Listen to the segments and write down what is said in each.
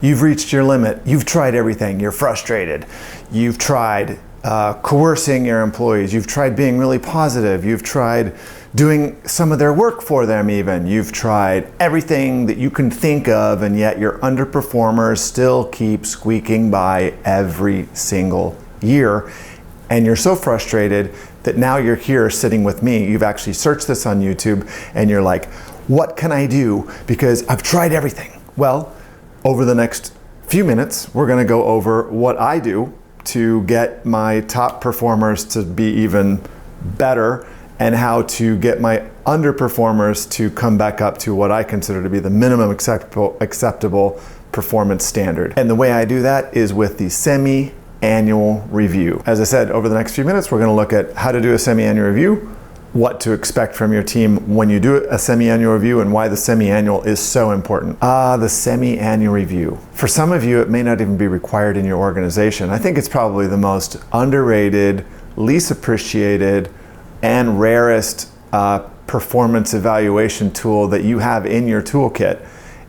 You've reached your limit. You've tried everything. You're frustrated. You've tried coercing your employees. You've tried being really positive. You've tried doing some of their work for them even. You've tried everything that you can think of, and yet your underperformers still keep squeaking by every single year. And you're so frustrated that now you're here sitting with me. You've actually searched this on YouTube and you're like, what can I do? Because I've tried everything. Well, over the next few minutes, we're gonna go over what I do to get my top performers to be even better and how to get my underperformers to come back up to what I consider to be the minimum acceptable performance standard. And the way I do that is with the semi-annual review. As I said, over the next few minutes, we're gonna look at how to do a semi-annual review, what to expect from your team when you do a semi-annual review, and why the semi-annual is so important. The semi-annual review. For some of you, it may not even be required in your organization. I think it's probably the most underrated, least appreciated, and rarest performance evaluation tool that you have in your toolkit.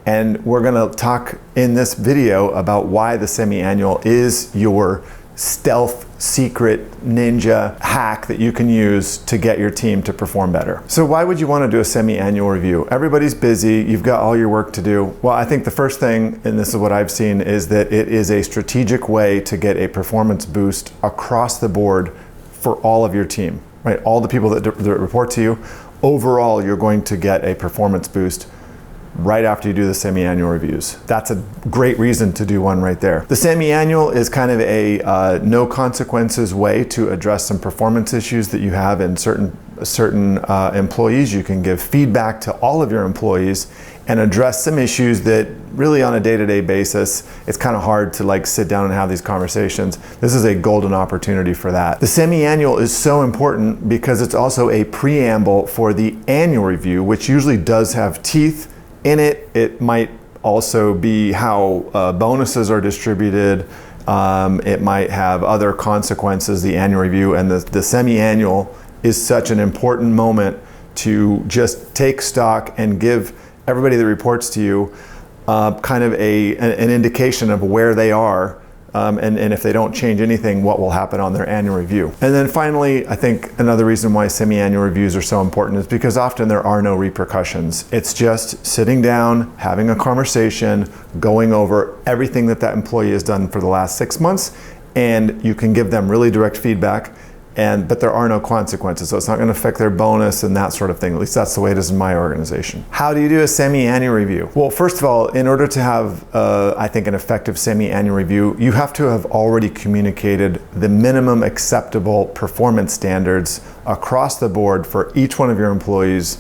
And we're gonna talk in this video about why the semi-annual is your stealth secret ninja hack that you can use to get your team to perform better. So why would you want to do a semi-annual review? Everybody's busy, you've got all your work to do. Well, I think the first thing, and this is what I've seen, is that it is a strategic way to get a performance boost across the board for all of your team, right? All the people that report to you, overall, you're going to get a performance boost right after you do the semi-annual reviews. That's a great reason to do one right there. The semi-annual is kind of a no consequences way to address some performance issues that you have in certain employees. You can give feedback to all of your employees and address some issues that really on a day-to-day basis, it's kind of hard to like sit down and have these conversations. This is a golden opportunity for that. The semi-annual is so important because it's also a preamble for the annual review, which usually does have teeth in it. It might also be how bonuses are distributed. It might have other consequences, the annual review, and the semi-annual is such an important moment to just take stock and give everybody that reports to you kind of an indication of where they are. And if they don't change anything, what will happen on their annual review. And then finally, I think another reason why semi-annual reviews are so important is because often there are no repercussions. It's just sitting down, having a conversation, going over everything that employee has done for the last 6 months, and you can give them really direct feedback, but there are no consequences. So it's not gonna affect their bonus and that sort of thing. At least that's the way it is in my organization. How do you do a semi-annual review? Well, first of all, in order to have, I think, an effective semi-annual review, you have to have already communicated the minimum acceptable performance standards across the board for each one of your employees,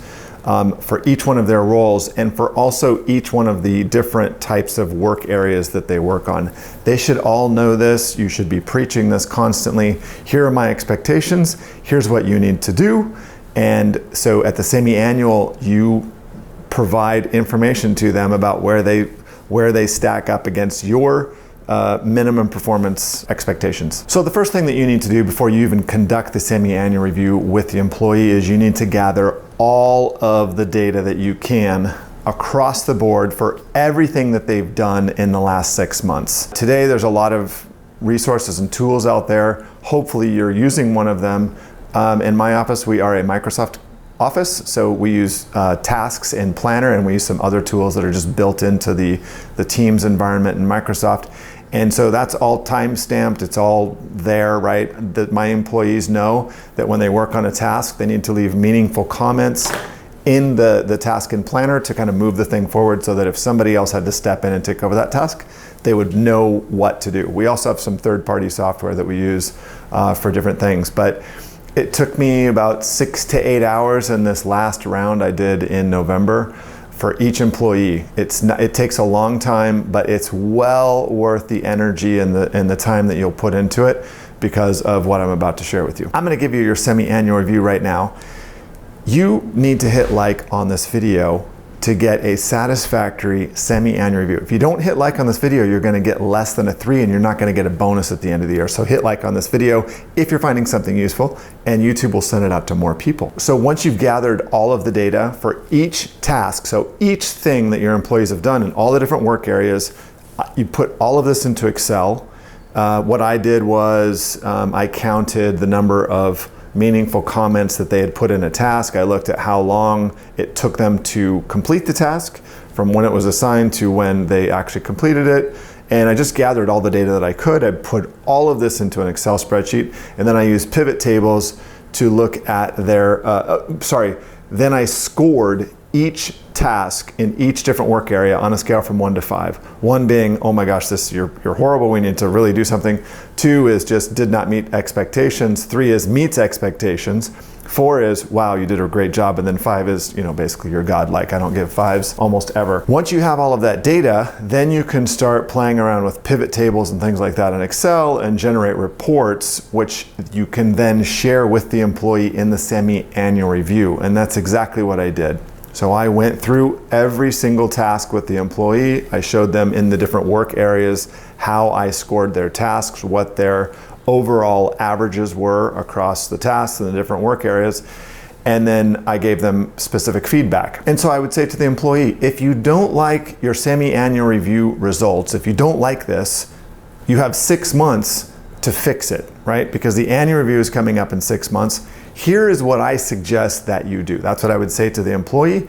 for each one of their roles, and for also each one of the different types of work areas that they work on. They should all know this. You should be preaching this constantly. Here are my expectations. Here's what you need to do. And so at the semi-annual, you provide information to them about where they stack up against your minimum performance expectations. So the first thing that you need to do before you even conduct the semi-annual review with the employee is you need to gather all of the data that you can across the board for everything that they've done in the last 6 months. Today, there's a lot of resources and tools out there. Hopefully you're using one of them. In my office, we are a Microsoft office, so we use tasks in Planner, and we use some other tools that are just built into the Teams environment in Microsoft. And so that's all time-stamped, it's all there, right? That my employees know that when they work on a task, they need to leave meaningful comments in the task in Planner to kind of move the thing forward, so that if somebody else had to step in and take over that task, they would know what to do. We also have some third-party software that we use for different things, but it took me about 6 to 8 hours in this last round I did in November for each employee. It takes a long time, but it's well worth the energy and the time that you'll put into it because of what I'm about to share with you. I'm gonna give you your semi-annual review right now. You need to hit like on this video to get a satisfactory semi-annual review. If you don't hit like on this video, you're gonna get less than a 3 and you're not gonna get a bonus at the end of the year. So hit like on this video if you're finding something useful, and YouTube will send it out to more people. So once you've gathered all of the data for each task, so each thing that your employees have done in all the different work areas, You put all of this into Excel. What I did was I counted the number of meaningful comments that they had put in a task. I looked at how long it took them to complete the task from when it was assigned to when they actually completed it. And I just gathered all the data that I could. I put all of this into an Excel spreadsheet, and then I used pivot tables to look at their, then I scored each task in each different work area on a scale from 1 to 5. 1 being, oh my gosh, you're horrible, we need to really do something. 2 is just did not meet expectations. 3 is meets expectations. 4 is, wow, you did a great job. And then 5 is, basically you're godlike. I don't give 5s almost ever. Once you have all of that data, then you can start playing around with pivot tables and things like that in Excel and generate reports, which you can then share with the employee in the semi-annual review. And that's exactly what I did. So I went through every single task with the employee. I showed them in the different work areas how I scored their tasks, what their overall averages were across the tasks in the different work areas. And then I gave them specific feedback. And so I would say to the employee, if you don't like your semi-annual review results, if you don't like this, you have 6 months to fix it, right? Because the annual review is coming up in 6 months. Here is what I suggest that you do. That's what I would say to the employee.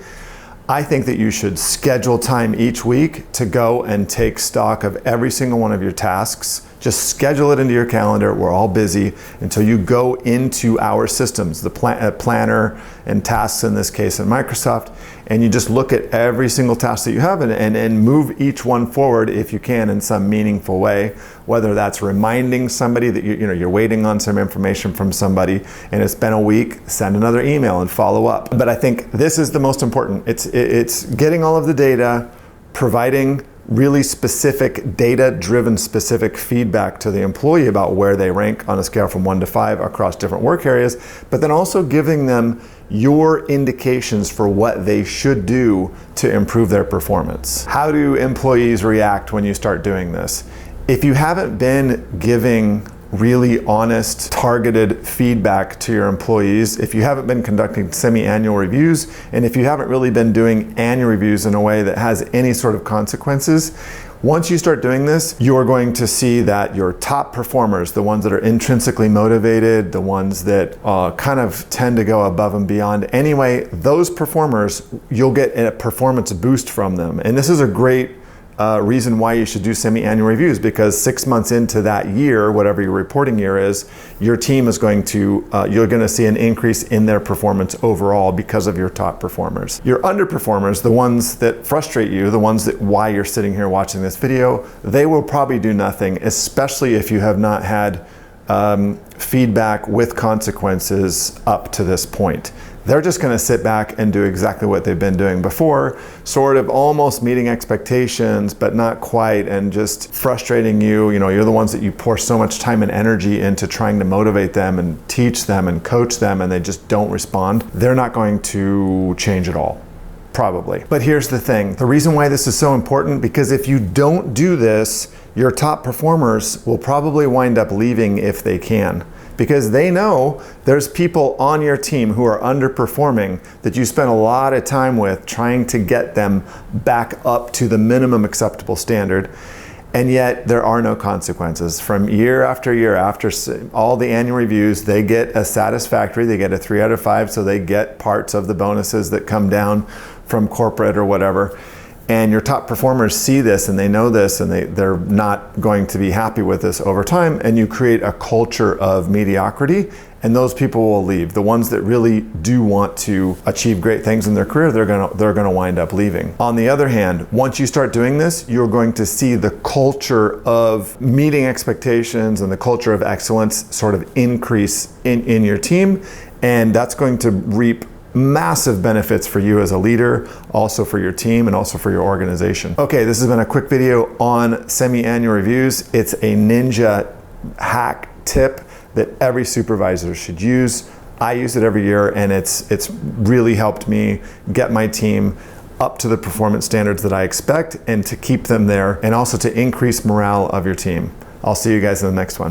I think that you should schedule time each week to go and take stock of every single one of your tasks. Just schedule it into your calendar. We're all busy until you go into our systems, the planner and tasks in this case in Microsoft, and you just look at every single task that you have and move each one forward if you can in some meaningful way, whether that's reminding somebody that you're waiting on some information from somebody and it's been a week, send another email and follow up. But I think this is the most important. It's getting all of the data, providing really specific, data-driven specific feedback to the employee about where they rank on a scale from 1 to 5 across different work areas, but then also giving them your indications for what they should do to improve their performance. How do employees react when you start doing this? If you haven't been giving really honest, targeted feedback to your employees, if you haven't been conducting semi-annual reviews, and if you haven't really been doing annual reviews in a way that has any sort of consequences, once you start doing this, you're going to see that your top performers, the ones that are intrinsically motivated, the ones that kind of tend to go above and beyond anyway, those performers, you'll get a performance boost from them. And this is a great reason why you should do semi-annual reviews, because 6 months into that year, whatever your reporting year is, your team is going to, you're going to see an increase in their performance overall because of your top performers. Your underperformers, the ones that frustrate you, the ones that why you're sitting here watching this video, they will probably do nothing, especially if you have not had feedback with consequences up to this point. They're just going to sit back and do exactly what they've been doing before, sort of almost meeting expectations, but not quite, and just frustrating you. You're the ones that you pour so much time and energy into trying to motivate them and teach them and coach them, and they just don't respond. They're not going to change at all. Probably. But here's the thing. The reason why this is so important, because if you don't do this, your top performers will probably wind up leaving if they can. Because they know there's people on your team who are underperforming that you spend a lot of time with trying to get them back up to the minimum acceptable standard. And yet there are no consequences. From year after year, after all the annual reviews, they get a satisfactory, they get a 3 out of 5, so they get parts of the bonuses that come down from corporate or whatever. And your top performers see this and they know this, and they're not going to be happy with this over time, and you create a culture of mediocrity, and those people will leave. The ones that really do want to achieve great things in their career, they're gonna wind up leaving. On the other hand, once you start doing this, you're going to see the culture of meeting expectations and the culture of excellence sort of increase in your team, and that's going to reap massive benefits for you as a leader, also for your team, and also for your organization. Okay, this has been a quick video on semi-annual reviews. It's a ninja hack tip that every supervisor should use. I use it every year, and it's really helped me get my team up to the performance standards that I expect, and to keep them there, and also to increase morale of your team. I'll see you guys in the next one.